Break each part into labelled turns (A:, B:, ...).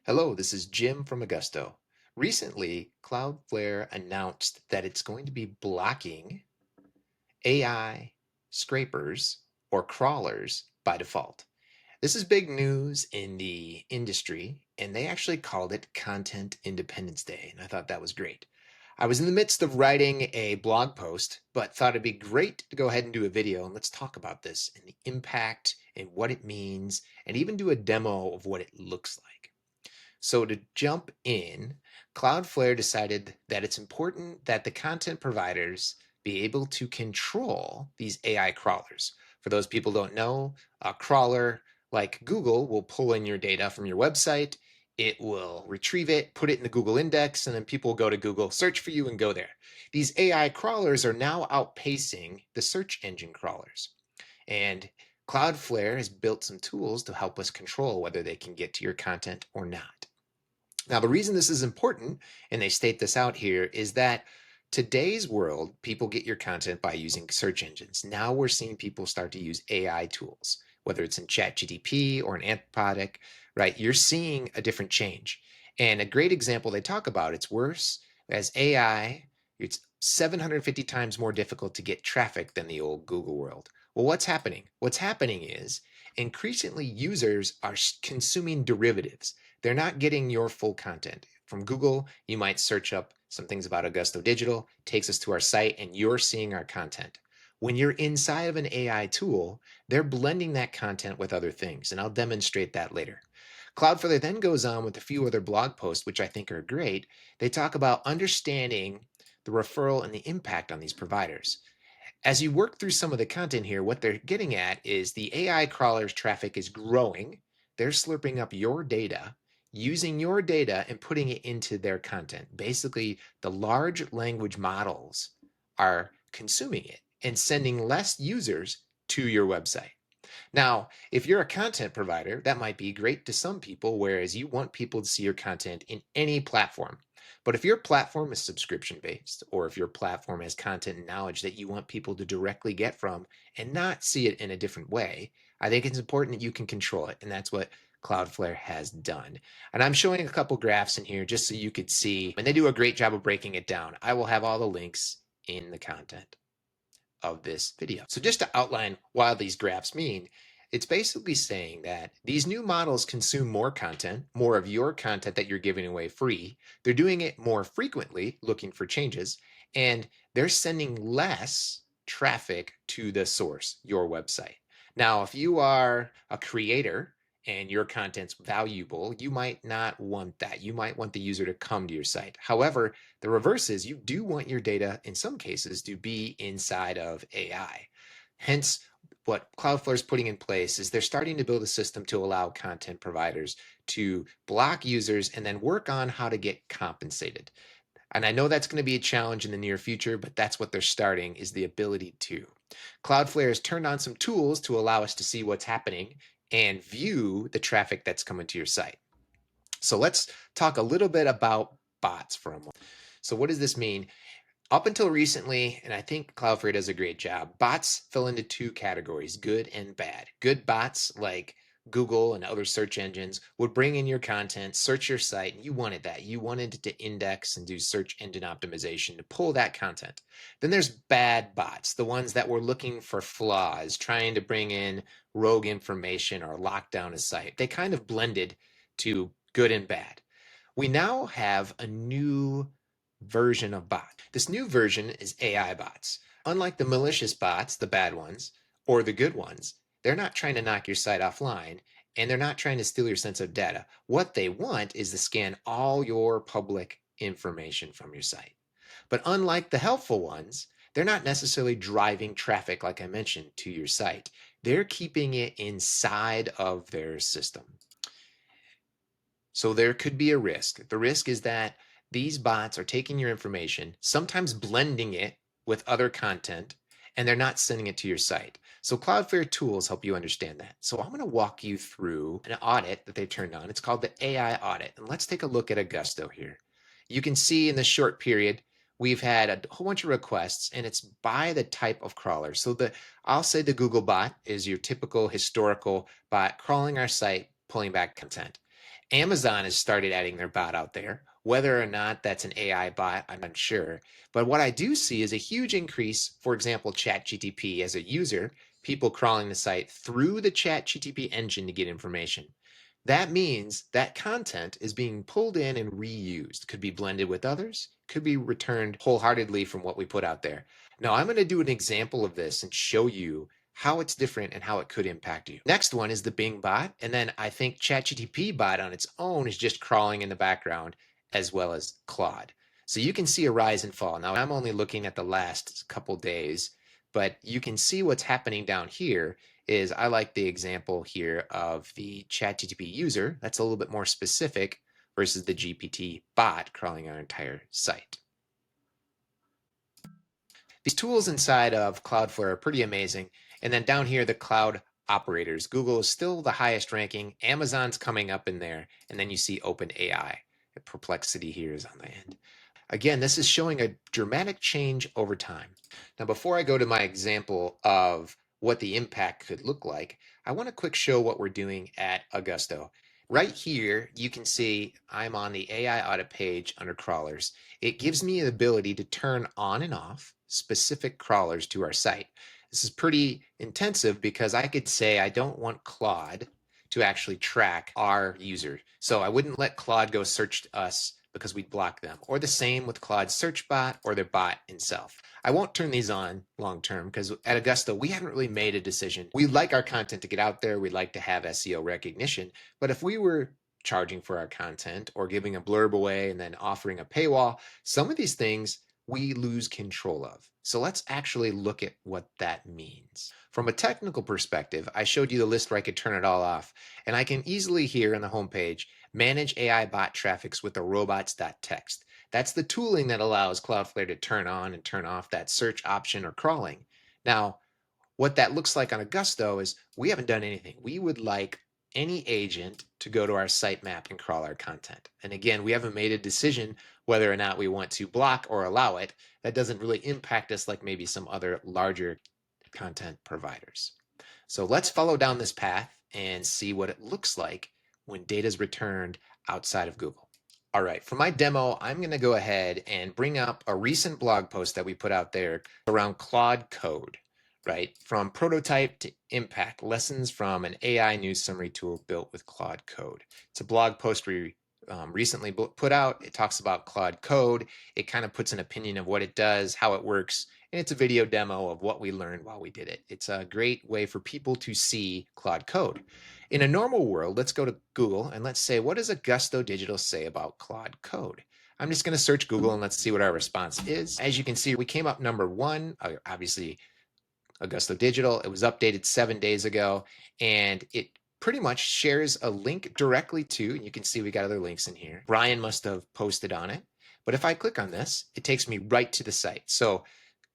A: Hello, this is Jim from Augusto. Recently, Cloudflare announced that it's going to be blocking AI scrapers or crawlers by default. This is big news in the industry, and they actually called it Content Independence Day, and I thought that was great. I was in the midst of writing a blog post, but thought it'd be great to go ahead and do a video and let's talk about this and the impact and what it means, and even do a demo of what it looks like. So to jump in, Cloudflare decided that it's important that the content providers be able to control these AI crawlers. For those people who don't know, a crawler like Google will pull in your data from your website, it will retrieve it, put it in the Google index, and then people will go to Google, search for you, and go there. These AI crawlers are now outpacing the search engine crawlers. And Cloudflare has built some tools to help us control whether they can get to your content or not. Now, the reason this is important, and they state this out here, is that today's world, people get your content by using search engines. Now we're seeing people start to use AI tools, whether it's in ChatGPT or in Anthropic, right? You're seeing a different change. And a great example they talk about, it's worse as AI, it's 750 times more difficult to get traffic than the old Google world. Well, what's happening? What's happening is increasingly users are consuming derivatives. They're not getting your full content. From Google, you might search up some things about Augusto Digital, takes us to our site, and you're seeing our content. When you're inside of an AI tool, they're blending that content with other things, and I'll demonstrate that later. Cloudflare then goes on with a few other blog posts, which I think are great. They talk about understanding the referral and the impact on these providers. As you work through some of the content here, what they're getting at is the AI crawlers traffic is growing. They're slurping up your data, using your data and putting it into their content. Basically, the large language models are consuming it and sending less users to your website. Now, if you're a content provider, that might be great to some people, whereas you want people to see your content in any platform. But if your platform is subscription based, or if your platform has content and knowledge that you want people to directly get from and not see it in a different way, I think it's important that you can control it. And that's what Cloudflare has done. And I'm showing a couple graphs in here just so you could see, and they do a great job of breaking it down. I will have all the links in the content of this video. So just to outline what these graphs mean, it's basically saying that these new models consume more content, more of your content that you're giving away free. They're doing it more frequently, looking for changes, and they're sending less traffic to the source, your website. Now, if you are a creator and your content's valuable, you might not want that. You might want the user to come to your site. However, the reverse is you do want your data, in some cases, to be inside of AI. Hence, what Cloudflare is putting in place is they're starting to build a system to allow content providers to block users and then work on how to get compensated. And I know that's going to be a challenge in the near future, but that's what they're starting, is the ability to. Cloudflare has turned on some tools to allow us to see what's happening and view the traffic that's coming to your site. So let's talk a little bit about bots for a moment. So what does this mean? Up until recently, and I think Cloudflare does a great job, bots fell into two categories, good and bad. Good bots like Google and other search engines would bring in your content, search your site, and you wanted that. You wanted to index and do search engine optimization to pull that content. Then there's bad bots, the ones that were looking for flaws, trying to bring in rogue information or lock down a site. They kind of blended to good and bad. We now have a new version of bot. This new version is AI bots. Unlike the malicious bots, the bad ones, or the good ones, they're not trying to knock your site offline and they're not trying to steal your sensitive data. What they want is to scan all your public information from your site. But unlike the helpful ones, they're not necessarily driving traffic, like I mentioned, to your site. They're keeping it inside of their system. So there could be a risk. The risk is that these bots are taking your information, sometimes blending it with other content, and they're not sending it to your site. So Cloudflare tools help you understand that. So I'm going to walk you through an audit that they've turned on. It's called the AI audit. And let's take a look at Augusto here. You can see in this short period, we've had a whole bunch of requests, and it's by the type of crawler. So I'll say the Google bot is your typical historical bot crawling our site, pulling back content. Amazon has started adding their bot out there. Whether or not that's an AI bot, I'm unsure. But what I do see is a huge increase, for example, ChatGTP as a user, people crawling the site through the ChatGTP engine to get information. That means that content is being pulled in and reused, could be blended with others, could be returned wholeheartedly from what we put out there. Now, I'm going to do an example of this and show you how it's different and how it could impact you. Next one is the Bing bot. And then I think ChatGTP bot on its own is just crawling in the background as well as Claude. So you can see a rise and fall. Now I'm only looking at the last couple days, but you can see what's happening down here is I like the example here of the ChatGTP user. That's a little bit more specific versus the GPT bot crawling our entire site. These tools inside of Cloudflare are pretty amazing. And then down here, the cloud operators. Google is still the highest ranking. Amazon's coming up in there. And then you see OpenAI. Perplexity here is on the end. Again, this is showing a dramatic change over time. Now, before I go to my example of what the impact could look like, I want to quick show what we're doing at Augusto. Right here, you can see I'm on the AI audit page under crawlers. It gives me the ability to turn on and off specific crawlers to our site. This is pretty intensive because I could say I don't want Claude to actually track our user. So I wouldn't let Claude go search us because we'd block them. Or the same with Claude's search bot or their bot itself. I won't turn these on long term because at Augusto, we haven't really made a decision. We like our content to get out there. We like to have SEO recognition. But if we were charging for our content or giving a blurb away and then offering a paywall, some of these things we lose control of. So let's actually look at what that means. From a technical perspective, I showed you the list where I could turn it all off, and I can easily here on the homepage manage AI bot traffics with the robots.txt. That's the tooling that allows Cloudflare to turn on and turn off that search option or crawling. Now, what that looks like on Augusto is we haven't done anything. We would like any agent to go to our sitemap and crawl our content. And again, we haven't made a decision whether or not we want to block or allow it. That doesn't really impact us like maybe some other larger content providers. So let's follow down this path and see what it looks like when data is returned outside of Google. All right, for my demo, I'm going to go ahead and bring up a recent blog post that we put out there around Claude Code, right? From prototype to impact, lessons from an AI news summary tool built with Claude Code. It's a blog post we recently put out. It talks about Claude Code. It kind of puts an opinion of what it does, how it works, and it's a video demo of what we learned while we did it. It's a great way for people to see Claude Code. In a normal world, let's go to Google and let's say, what does Augusto Digital say about Claude Code? I'm just going to search Google and let's see what our response is. As you can see, we came up number one, obviously Augusto Digital. It was updated 7 days ago, and it pretty much shares a link directly to, and you can see we got other links in here. Brian must have posted on it. But if I click on this, it takes me right to the site. So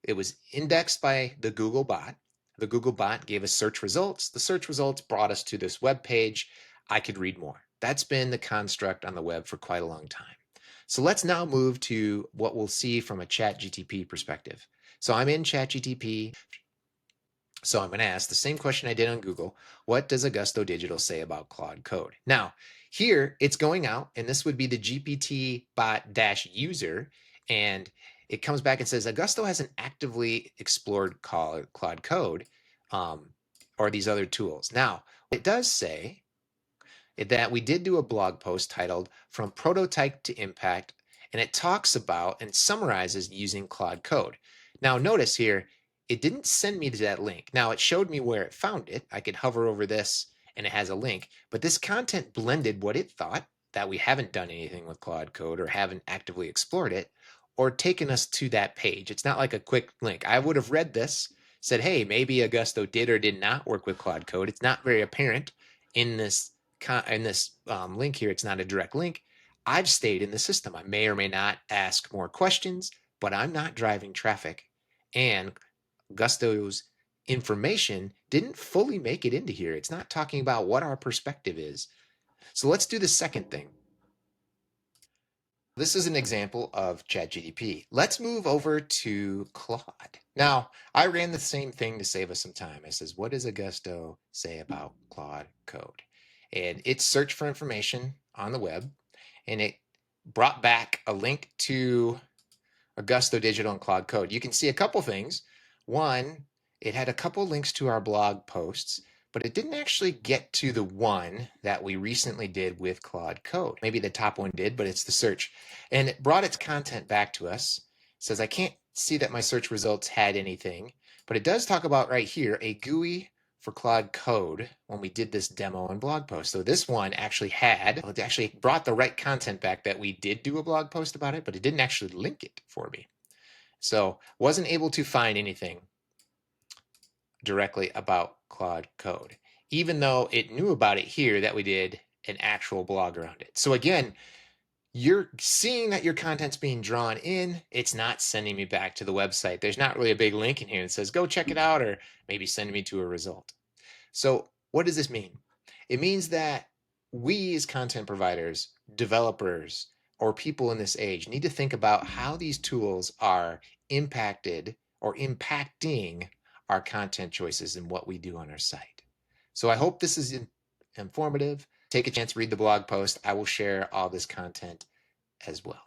A: it was indexed by the Google bot. The Google bot gave us search results. The search results brought us to this web page. I could read more. That's been the construct on the web for quite a long time. So let's now move to what we'll see from a ChatGTP perspective. So I'm in ChatGTP. So I'm going to ask the same question I did on Google. What does Augusto Digital say about Claude Code? Now, here it's going out, and this would be the GPT bot dash user, and it comes back and says Augusto hasn't actively explored Claude Code or these other tools. Now, it does say that we did do a blog post titled From Prototype to Impact, and it talks about and summarizes using Claude Code. Now, notice here, it didn't send me to that link. Now, it showed me where it found it. I could hover over this and it has a link, but this content blended what it thought, that we haven't done anything with Claude Code or haven't actively explored it, or taken us to that page. It's not like a quick link. I would have read this, said, hey, maybe Augusto did or did not work with Claude Code. It's not very apparent in this link here. It's not a direct link. I've stayed in the system. I may or may not ask more questions, but I'm not driving traffic. And Augusto's information didn't fully make it into here. It's not talking about what our perspective is. So let's do the second thing. This is an example of ChatGPT. Let's move over to Claude. Now, I ran the same thing to save us some time. I says, what does Augusto say about Claude Code? and it searched for information on the web, and it brought back a link to Augusto Digital and Cloud Code. You can see a couple things. One, it had a couple links to our blog posts, but it didn't actually get to the one that we recently did with Cloud Code. Maybe the top one did, but it's the search. And it brought its content back to us. It says, I can't see that my search results had anything, but it does talk about right here a GUI for Cloud Code when we did this demo and blog post. So this one actually it actually brought the right content back that we did do a blog post about it, but it didn't actually link it for me. So wasn't able to find anything directly about Cloud Code, even though it knew about it here that we did an actual blog around it. So again, you're seeing that your content's being drawn in. It's not sending me back to the website. There's not really a big link in here that says, go check it out, or maybe send me to a result. So what does this mean? It means that we as content providers, developers, or people in this age need to think about how these tools are impacted or impacting our content choices and what we do on our site. So I hope this is informative. Take a chance, read the blog post. I will share all this content as well.